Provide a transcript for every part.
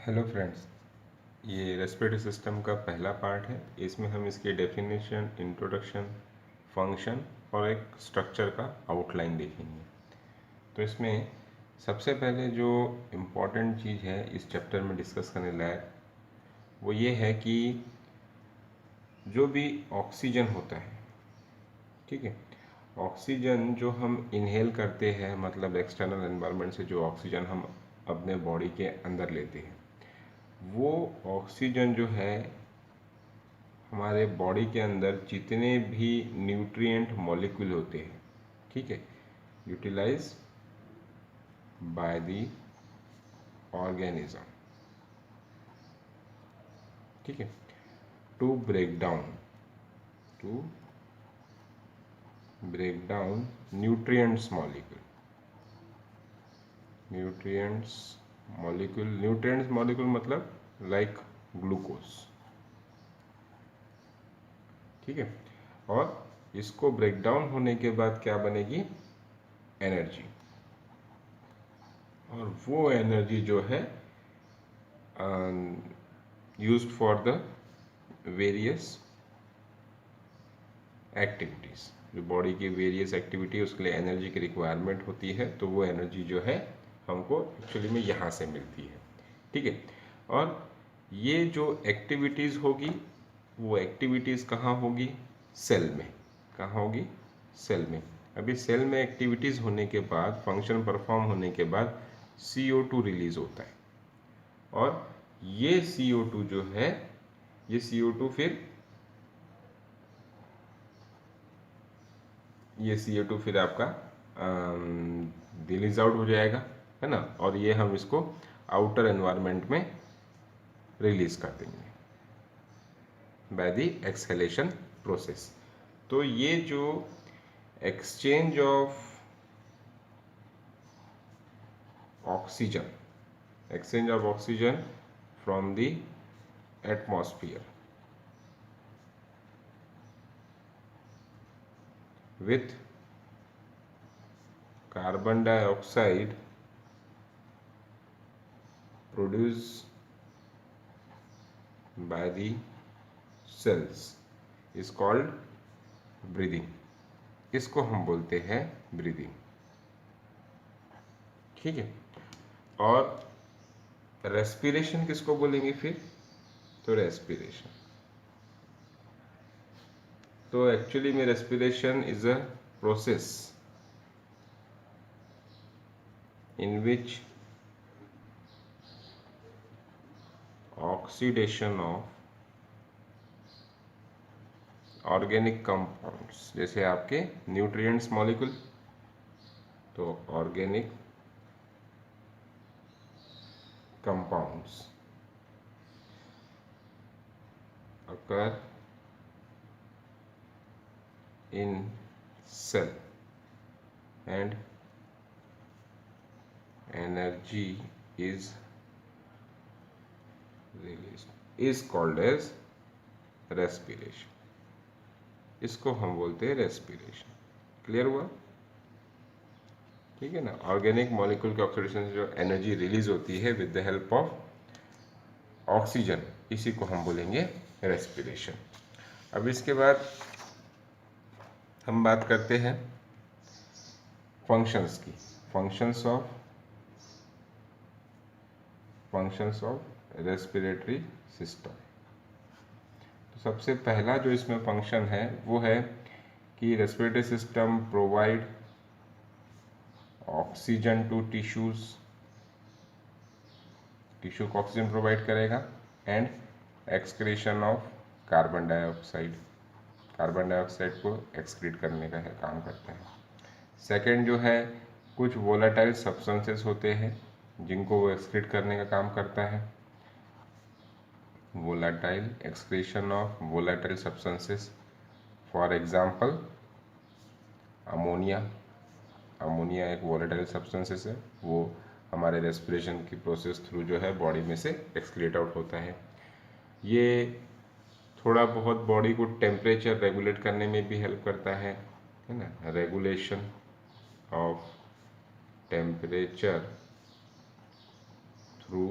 Hello friends, ये respiratory system का पहला पार्ट है। इसमें हम इसकी डेफिनेशन, इंट्रोडक्शन, फंक्शन और एक स्ट्रक्चर का आउटलाइन देखेंगे। तो इसमें सबसे पहले जो इम्पोर्टेंट चीज़ है इस चैप्टर में डिस्कस करने लायक, वो ये है कि जो भी ऑक्सीजन होता है, ठीक है, ऑक्सीजन जो हम इनहेल करते हैं, मतलब एक्सटर्नल एनवायरनमेंट से जो ऑक्सीजन हम अपने बॉडी के अंदर लेते हैं, वो ऑक्सीजन जो है हमारे बॉडी के अंदर जितने भी न्यूट्रिएंट मॉलिक्यूल होते हैं, ठीक है, यूटिलाइज बाय द ऑर्गेनिज्म, ठीक है, to break down nutrients molecule मतलब लाइक ग्लूकोज, ठीक है। और इसको ब्रेक डाउन होने के बाद क्या बनेगी? एनर्जी। और वो एनर्जी जो है used for the various activities. जो बॉडी की वेरियस एक्टिविटी उसके लिए एनर्जी की रिक्वायरमेंट होती है, तो वो एनर्जी जो है हमको एक्चुअली में यहाँ से मिलती है, ठीक है। और ये जो एक्टिविटीज़ होगी, वो एक्टिविटीज़ कहाँ होगी? सेल में। कहाँ होगी? सेल में। अभी सेल में एक्टिविटीज़ होने के बाद, फंक्शन परफॉर्म होने के बाद CO2 रिलीज होता है। और ये CO2 जो है, ये CO2 फिर आपका रिलीज आउट हो जाएगा, है ना। और ये हम इसको आउटर एनवायरनमेंट में रिलीज कर देंगे बाय द एक्सहेलेशन प्रोसेस। तो ये जो exchange of oxygen from the atmosphere with carbon dioxide produced by the cells is called breathing। इसको हम बोलते हैं ब्रीदिंग, ठीक है। और रेस्पिरेशन किसको बोलेंगे फिर? तो रेस्पिरेशन, तो एक्चुअली में respiration is a process in which oxidation of organic compounds, जैसे आपके न्यूट्रिएंट्स मॉलिक्यूल, तो organic compounds occur in cell and energy is released is called as respiration। इसको हम बोलते हैं रेस्पिरेशन। क्लियर हुआ? ठीक है ना। ऑर्गेनिक मॉलिक्यूल के ऑक्सीडेशन से जो एनर्जी रिलीज होती है with the help of oxygen, इसी को हम बोलेंगे रेस्पिरेशन। अब इसके बाद हम बात करते हैं फंक्शंस की। Functions of respiratory system. तो सबसे पहला जो इसमें फंक्शन है वो है कि respiratory system provide oxygen to tissues, tissue को ऑक्सीजन प्रोवाइड करेगा, and excretion of carbon dioxide, carbon dioxide को एक्सक्रीट करने का काम करता है। सेकेंड जो है, कुछ वोलेटाइल सब्सटेंसेस होते हैं जिनको वो एक्सक्रीट करने का काम करता है। Volatile, excretion of volatile substances, for example ammonia. Ammonia एक वोलेटाइल सब्सटेंसेस है, वो हमारे रेस्पिरेशन की प्रोसेस थ्रू जो है बॉडी में से एक्सक्रीट आउट होता है। ये थोड़ा बहुत बॉडी को टेम्परेचर रेगुलेट करने में भी हेल्प करता है ना। Regulation of temperature through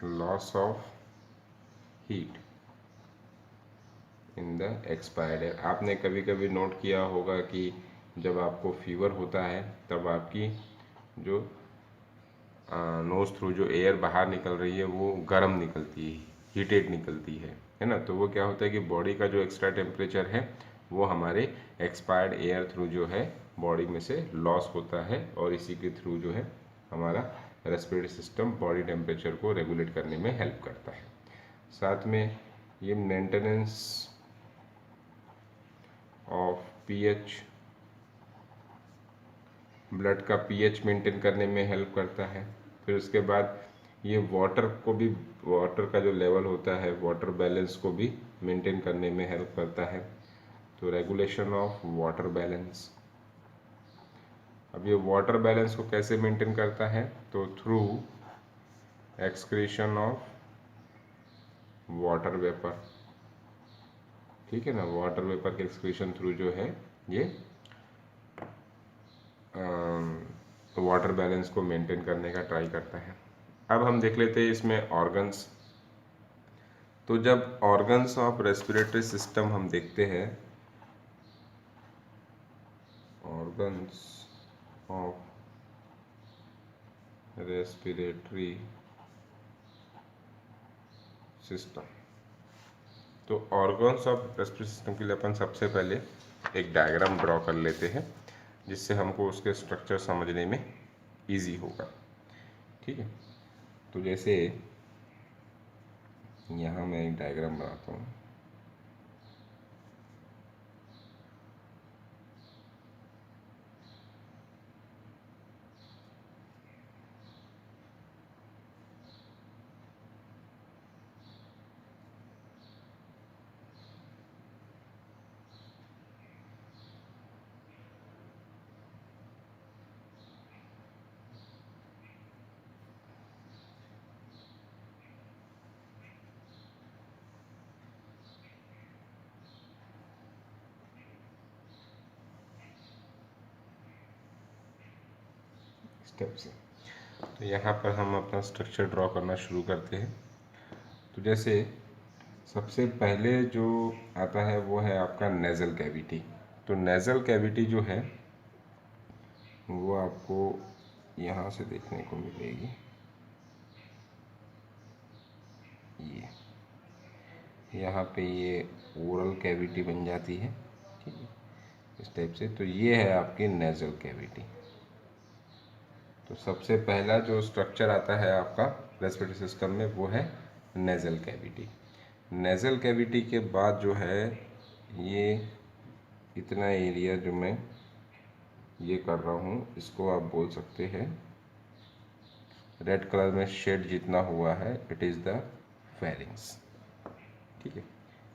loss of heat in the expired air. आपने कभी कभी नोट किया होगा कि जब आपको फीवर होता है तब आपकी जो नोज थ्रू जो एयर बाहर निकल रही है वो गर्म निकलती है, हीटेड निकलती है ना। तो वो क्या होता है कि बॉडी का जो एक्स्ट्रा टेम्परेचर है वो हमारे एक्सपायर्ड एयर थ्रू जो है बॉडी में से लॉस होता है, और इसी के थ्रू जो है हमारा रेस्पिरेटरी सिस्टम बॉडी टेम्परेचर को रेगुलेट करने में हेल्प करता है। साथ में ये मेंटेनेंस ऑफ पीएच, ब्लड का पीएच मेंटेन करने में हेल्प करता है। फिर उसके बाद ये वाटर को भी, वाटर का जो लेवल होता है, वाटर बैलेंस को भी मेंटेन करने में हेल्प करता है। तो रेगुलेशन ऑफ वाटर बैलेंस। अब ये वाटर बैलेंस को कैसे मेंटेन करता है, तो through excretion of water vapour. ठीक है ना, वाटर वेपर के एक्सक्रीशन थ्रू जो है ये वाटर बैलेंस को मेंटेन करने का ट्राई करता है। अब हम देख लेते हैं इसमें ऑर्गन्स। तो जब ऑर्गन्स ऑफ रेस्पिरेटरी सिस्टम हम देखते हैं, ऑर्गन्स ऑफ रेस्पिरेटरी सिस्टम, तो ऑर्गन्स ऑफ रेस्पिरेटरी सिस्टम के लिए अपन सबसे पहले एक डायग्राम ड्रॉ कर लेते हैं जिससे हमको उसके स्ट्रक्चर समझने में इजी होगा। ठीक है, तो जैसे यहाँ मैं एक डायग्राम बनाता हूँ। स्टेप से तो यहाँ पर हम अपना स्ट्रक्चर ड्रॉ करना शुरू करते हैं। तो जैसे सबसे पहले जो आता है वो है आपका नेज़ल कैविटी। तो नेज़ल कैविटी जो है वो आपको यहाँ से देखने को मिलेगी, ये यहाँ पे ये ओरल कैविटी बन जाती है। ठीक है, इस टाइप से। तो ये है आपकी नेज़ल कैविटी। तो सबसे पहला जो स्ट्रक्चर आता है आपका रेस्पिरेटरी सिस्टम में वो है नेज़ल कैविटी। नेज़ल कैविटी के बाद जो है ये इतना एरिया जो मैं ये कर रहा हूँ इसको आप बोल सकते हैं, रेड कलर में शेड जितना हुआ है, इट इज़ द फेरिंग्स। ठीक है,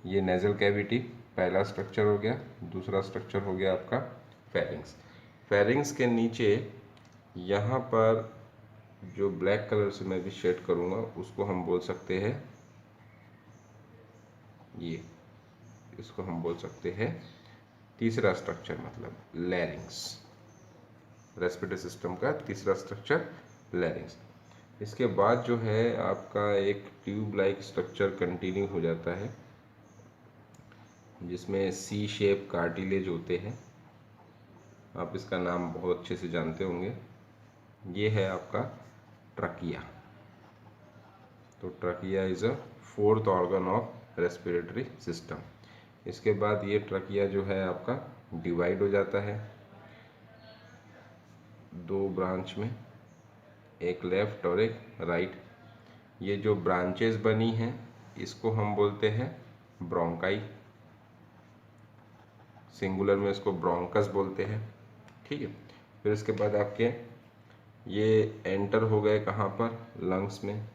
ये नेज़ल कैविटी पहला स्ट्रक्चर हो गया। दूसरा स्ट्रक्चर हो गया आपका फेरिंग्स। फेरिंग्स के नीचे यहाँ पर जो ब्लैक कलर से मैं भी शेड करूँगा उसको हम बोल सकते हैं, ये इसको हम बोल सकते हैं तीसरा स्ट्रक्चर, मतलब लैरिंग्स। रेस्पिरेटरी सिस्टम का तीसरा स्ट्रक्चर लैरिंग्स। इसके बाद जो है आपका एक ट्यूब लाइक स्ट्रक्चर कंटिन्यू हो जाता है जिसमें सी शेप कार्टिलेज होते हैं। आप इसका नाम बहुत अच्छे से जानते होंगे। ये है आपका ट्रकिया। तो trachea is a fourth organ of respiratory system. इसके बाद ये ट्रकिया जो है आपका डिवाइड हो जाता है दो ब्रांच में, एक लेफ्ट और एक राइट। ये जो ब्रांचेस बनी हैं इसको हम बोलते हैं ब्रोंकाई, सिंगुलर में इसको ब्रोंकस बोलते हैं। ठीक है, फिर इसके बाद आपके ये एंटर हो गए कहाँ पर, लंग्स में।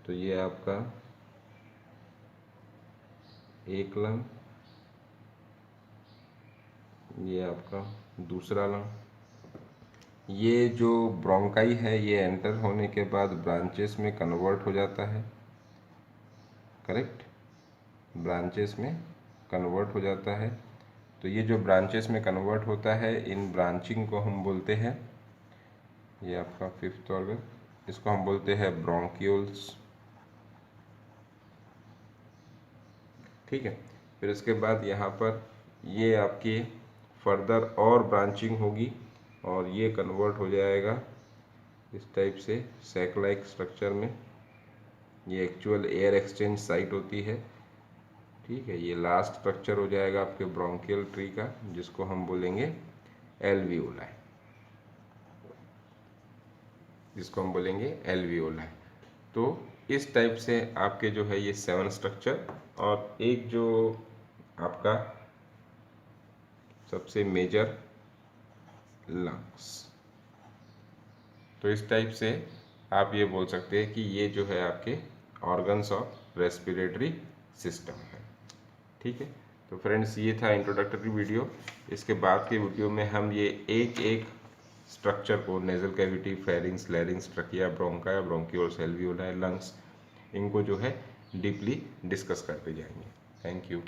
तो ये आपका एक लंग, ये आपका दूसरा लंग। ये जो ब्रोंकाई है ये एंटर होने के बाद ब्रांचेस में कन्वर्ट हो जाता है, करेक्ट, ब्रांचेस में कन्वर्ट हो जाता है। तो ये जो ब्रांचेस में कन्वर्ट होता है इन ब्रांचिंग को हम बोलते हैं, ये आपका फिफ्थ ऑर्गन, इसको हम बोलते हैं ब्रोंक्यूल्स। ठीक है, फिर उसके बाद यहाँ पर ये आपकी फर्दर और ब्रांचिंग होगी और ये कन्वर्ट हो जाएगा इस टाइप से सैक लाइक स्ट्रक्चर में। ये एक्चुअल एयर एक्सचेंज साइट होती है। ठीक है, ये लास्ट स्ट्रक्चर हो जाएगा आपके ब्रोंकियल ट्री का, जिसको हम बोलेंगे एल्वियोलाई, तो इस टाइप से आपके जो है ये 7 स्ट्रक्चर, और एक जो आपका सबसे मेजर लंग्स। तो इस टाइप से आप ये बोल सकते हैं कि ये जो है आपके ऑर्गन्स ऑफ रेस्पिरेटरी सिस्टम है। ठीक है, तो फ्रेंड्स ये था इंट्रोडक्टरी वीडियो। इसके बाद के वीडियो में हम ये एक एक स्ट्रक्चर को, nasal cavity, pharynx, लैरिंग्स, trachea, ब्रोंका, bronchioles, alveoli, lungs, इनको जो है डीपली डिस्कस करते जाएंगे। Thank you.